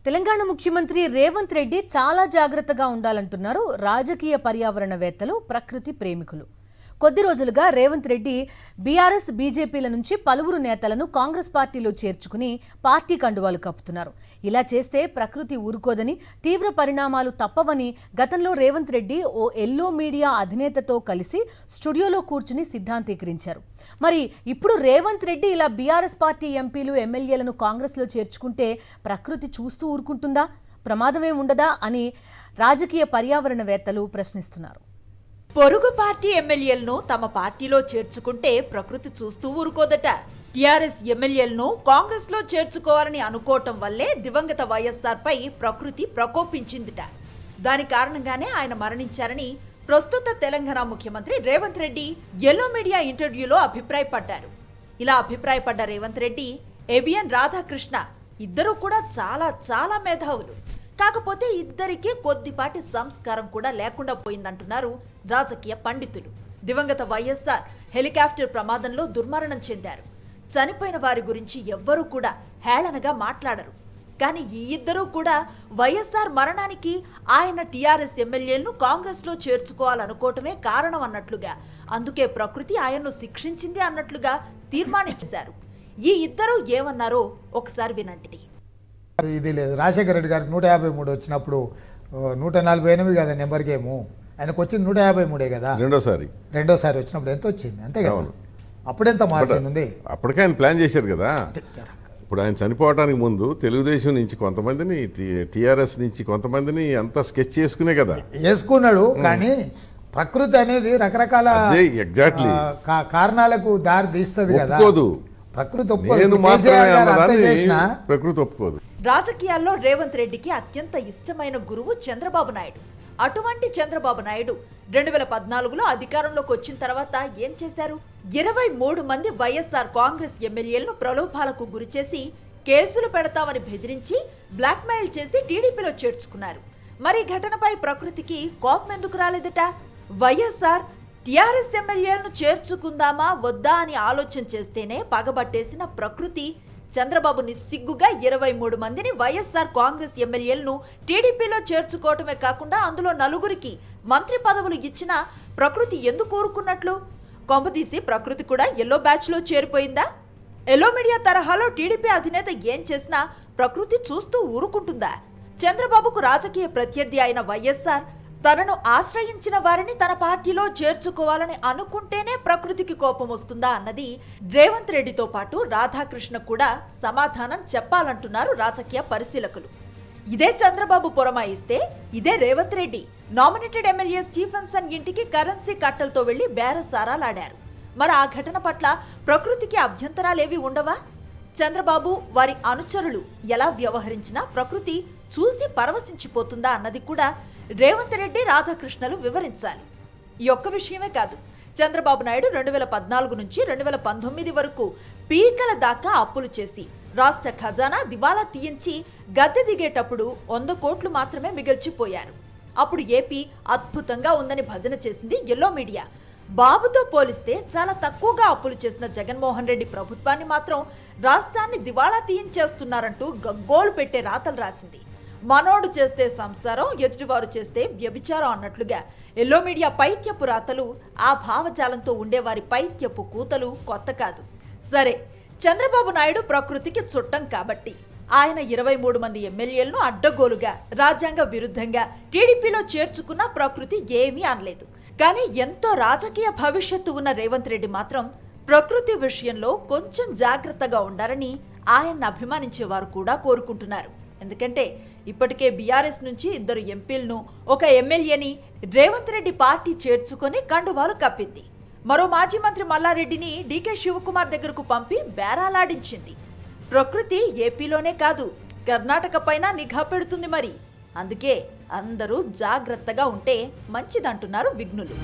తెలంగాణ ముఖ్యమంత్రి రేవంత్ రెడ్డి చాలా జాగ్రత్తగా ఉండాలంటున్నారు రాజకీయ పర్యావరణవేత్తలు, ప్రకృతి ప్రేమికులు. కొద్ది రోజులుగా రేవంత్ రెడ్డి బీఆర్ఎస్, బీజేపీల నుంచి పలువురు నేతలను కాంగ్రెస్ పార్టీలో చేర్చుకుని పార్టీ కండువాలు కప్పుతున్నారు. ఇలా చేస్తే ప్రకృతి ఊరుకోదని, తీవ్ర పరిణామాలు తప్పవని గతంలో రేవంత్ రెడ్డి ఓ ఎల్లో మీడియా అధినేతతో కలిసి స్టూడియోలో కూర్చుని సిద్ధాంతీకరించారు. మరి ఇప్పుడు రేవంత్ రెడ్డి ఇలా బీఆర్ఎస్ పార్టీ ఎంపీలు, ఎమ్మెల్యేలను కాంగ్రెస్లో చేర్చుకుంటే ప్రకృతి చూస్తూ ఊరుకుంటుందా? ప్రమాదమే ఉండదా అని రాజకీయ పర్యావరణవేత్తలు ప్రశ్నిస్తున్నారు. పొరుగు పార్టీ ఎమ్మెల్యేలను తమ పార్టీలో చేర్చుకుంటే ప్రకృతి చూస్తూ ఊరుకోదట. టీఆర్ఎస్ ఎమ్మెల్యేలను కాంగ్రెస్ లో చేర్చుకోవాలని అనుకోవటం వల్లే దివంగత వైఎస్ఆర్ పై ప్రకృతి ప్రకోపించిందిట. దాని కారణంగానే ఆయన మరణించారని ప్రస్తుత తెలంగాణ ముఖ్యమంత్రి రేవంత్ రెడ్డి ఎల్లో మీడియా ఇంటర్వ్యూలో అభిప్రాయపడ్డారు. ఇలా అభిప్రాయపడ్డ రేవంత్ రెడ్డి, ఏబిఎన్ రాధాకృష్ణ ఇద్దరూ కూడా చాలా మేధావులు. కాకపోతే ఇద్దరికీ కొద్దిపాటి సంస్కారం కూడా లేకుండా పోయిందంటున్నారు రాజకీయ పండితులు. దివంగత వైఎస్ఆర్ హెలికాప్టర్ ప్రమాదంలో దుర్మరణం చెందారు. చనిపోయిన వారి గురించి ఎవ్వరూ కూడా హేళనగా మాట్లాడరు. కానీ ఈ ఇద్దరూ కూడా వైఎస్ఆర్ మరణానికి ఆయన టీఆర్ఎస్ ఎమ్మెల్యేలను కాంగ్రెస్లో చేర్చుకోవాలనుకోవటమే కారణం అన్నట్లుగా, అందుకే ప్రకృతి ఆయన్ను శిక్షించింది అన్నట్లుగా తీర్మానించారు. ఈ ఇద్దరూ ఏమన్నారో ఒకసారి వినండి. ఇది లేదు, రాజశేఖర రెడ్డి గారికి 153 వచ్చినప్పుడు 148 కదా నెంబర్ గేము, ఆయనకు వచ్చింది 153 కదా. రెండోసారి వచ్చినప్పుడు ఎంత వచ్చింది? అంతే కదా. అప్పుడెంత మార్జిన్ ఉంది? అప్పటికే ఆయన ప్లాన్ చేశారు కదా. ఇప్పుడు ఆయన చనిపోవడానికి ముందు తెలుగుదేశం నుంచి కొంతమందిని, టీఆర్ఎస్ నుంచి కొంతమందిని అంతా స్కెచ్ చేసుకునే కదా వేసుకున్నాడు. కానీ ప్రకృతి అనేది రకరకాల ఎగ్జాక్ట్లీ కారణాలకు దారి తీస్తుంది కదా. ప్రకృతి ఒప్పుకోదు. రాజకీయాల్లో రేవంత్ రెడ్డికి అత్యంత ఇష్టమైన గురువు చంద్రబాబు నాయుడు. అటువంటి చంద్రబాబు నాయుడు 2014లో అధికారంలోకి వచ్చిన తర్వాత ఏం చేశారు? 23 మంది వైఎస్ఆర్ కాంగ్రెస్ ఎమ్మెల్యేలను ప్రలోభాలకు గురిచేసి కేసులు పెడతామని బెదిరించి బ్లాక్మెయిల్ చేసి టీడీపీలో చేర్చుకున్నారు. మరి ఘటనపై ప్రకృతికి కోపం ఎందుకు రాలేదట? వైఎస్ఆర్ టీఆర్ఎస్ ఎమ్మెల్యేలను చేర్చుకుందామా వద్దా అని ఆలోచన చేస్తేనే పగబట్టేసిన ప్రకృతి చంద్రబాబు నిస్సిగ్గుగా 23 మందిని వైఎస్ఆర్ కాంగ్రెస్ ఎమ్మెల్యేలను టీడీపీలో చేర్చుకోవటమే కాకుండా అందులో 4గురికి మంత్రి పదవులు ఇచ్చిన ప్రకృతి ఎందుకు ఊరుకున్నట్లు? కొంపతీసి ప్రకృతి కూడా ఎల్లో బ్యాచ్లో చేరిపోయిందా? ఎల్లో మీడియా తరహాలో టీడీపీ అధినేత ఏం చేసినా ప్రకృతి చూస్తూ ఊరుకుంటుందా? చంద్రబాబుకు రాజకీయ ప్రత్యర్థి అయిన వైఎస్ఆర్ తనను ఆశ్రయించిన వారిని తన పార్టీలో చేర్చుకోవాలని అనుకుంటేనే ప్రకృతికి కోపం వస్తుందా అన్నది రేవంత్ రెడ్డితో పాటు రాధాకృష్ణ కూడా సమాధానం చెప్పాలంటున్నారు రాజకీయ పరిశీలకులు. ఇదే చంద్రబాబు పురమాయిస్తే ఇదే Revanth Reddy nominated MLA Stephenson ఇంటికి కరెన్సీ కట్టలతో వెళ్లి బేరసారాలాడారు. మరి ఆ ఘటన పట్ల ప్రకృతికి అభ్యంతరాలేవి ఉండవా? చంద్రబాబు వారి అనుచరులు ఎలా వ్యవహరించినా ప్రకృతి చూసి పరవశించిపోతుందా అన్నది కూడా రేవంత్ రెడ్డి, రాధాకృష్ణలు వివరించాలి. ఈ ఒక్క విషయమే కాదు, చంద్రబాబు నాయుడు 2014 నుంచి 2019 వరకు పీకల దాకా అప్పులు చేసి రాష్ట్ర ఖజానా దివాలా తీయించి గద్దె దిగేటప్పుడు 100 కోట్లు మాత్రమే మిగిల్చిపోయారు. అప్పుడు ఏపీ అద్భుతంగా ఉందని భజన చేసింది ఎల్లో మీడియా. బాబుతో పోలిస్తే చాలా తక్కువగా అప్పులు చేసిన జగన్మోహన్ రెడ్డి ప్రభుత్వాన్ని మాత్రం రాష్ట్రాన్ని దివాళా తీయించేస్తున్నారంటూ గగ్గోలు పెట్టే రాతలు రాసింది. మనోడు చేస్తే సంసారం, ఎదుటివారు చేస్తే వ్యభిచారం అన్నట్లుగా ఎల్లో మీడియా పైత్యపు రాతలు, ఆ భావజాలంతో ఉండేవారి పైత్యపు కూతలు కొత్త కాదు. సరే, చంద్రబాబు నాయుడు ప్రకృతికి చుట్టం కాబట్టి ఆయన 23 మంది ఎమ్మెల్యేలను అడ్డగోలుగా రాజ్యాంగ విరుద్ధంగా టీడీపీలో చేర్చుకున్న ప్రకృతి ఏమీ అనలేదు. కానీ ఎంతో రాజకీయ భవిష్యత్తు ఉన్న రేవంత్ రెడ్డి మాత్రం ప్రకృతి విషయంలో కొంచెం జాగ్రత్తగా ఉండాలని ఆయన్ని అభిమానించేవారు కూడా కోరుకుంటున్నారు. ఎందుకంటే ఇప్పటికే బీఆర్ఎస్ నుంచి 2 ఎంపీలను, 1 ఎమ్మెల్యేని రేవంత్ రెడ్డి పార్టీ చేర్చుకొని కండువాలు కప్పింది. మరో మాజీ మంత్రి మల్లారెడ్డిని డీకే శివకుమార్ దగ్గరకు పంపి బేరాలాడించింది. ప్రకృతి ఏపీలోనే కాదు, కర్ణాటక పైన నిఘా పెడుతుంది. మరి అందుకే అందరూ జాగ్రత్తగా ఉంటే మంచిదంటున్నారు విఘ్నులు.